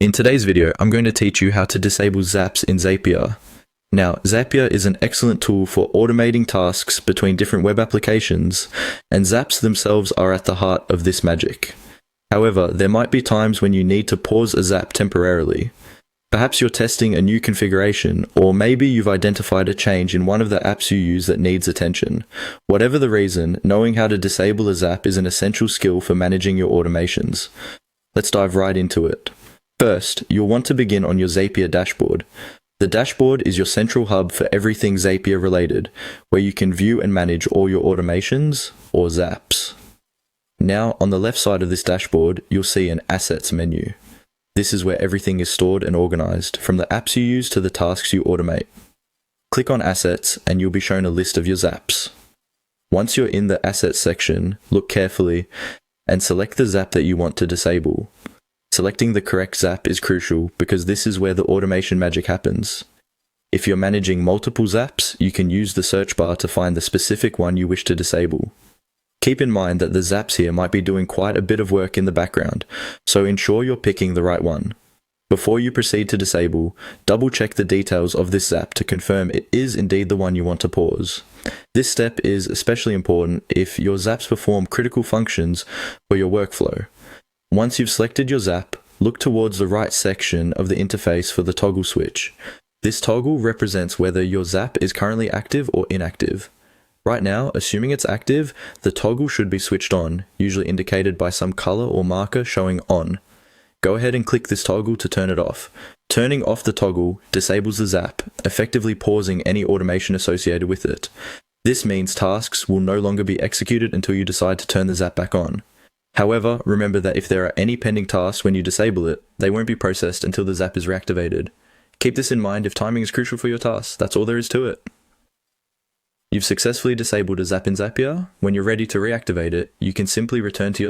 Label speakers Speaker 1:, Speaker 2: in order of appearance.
Speaker 1: In today's video, I'm going to teach you how to disable Zaps in Zapier. Now, Zapier is an excellent tool for automating tasks between different web applications, and Zaps themselves are at the heart of this magic. However, there might be times when you need to pause a Zap temporarily. Perhaps you're testing a new configuration, or maybe you've identified a change in one of the apps you use that needs attention. Whatever the reason, knowing how to disable a Zap is an essential skill for managing your automations. Let's dive right into it. First, you'll want to begin on your Zapier dashboard. The dashboard is your central hub for everything Zapier related, where you can view and manage all your automations, or Zaps. Now, on the left side of this dashboard, you'll see an Assets menu. This is where everything is stored and organized, from the apps you use to the tasks you automate. Click on Assets, and you'll be shown a list of your Zaps. Once you're in the Assets section, look carefully, and select the Zap that you want to disable. Selecting the correct Zap is crucial because this is where the automation magic happens. If you're managing multiple Zaps, you can use the search bar to find the specific one you wish to disable. Keep in mind that the Zaps here might be doing quite a bit of work in the background, so ensure you're picking the right one. Before you proceed to disable, double check the details of this Zap to confirm it is indeed the one you want to pause. This step is especially important if your Zaps perform critical functions for your workflow. Once you've selected your Zap, look towards the right section of the interface for the toggle switch. This toggle represents whether your Zap is currently active or inactive. Right now, assuming it's active, the toggle should be switched on, usually indicated by some color or marker showing on. Go ahead and click this toggle to turn it off. Turning off the toggle disables the Zap, effectively pausing any automation associated with it. This means tasks will no longer be executed until you decide to turn the Zap back on. However, remember that if there are any pending tasks when you disable it, they won't be processed until the Zap is reactivated. Keep this in mind if timing is crucial for your tasks. That's all there is to it. You've successfully disabled a Zap in Zapier. When you're ready to reactivate it, you can simply return to your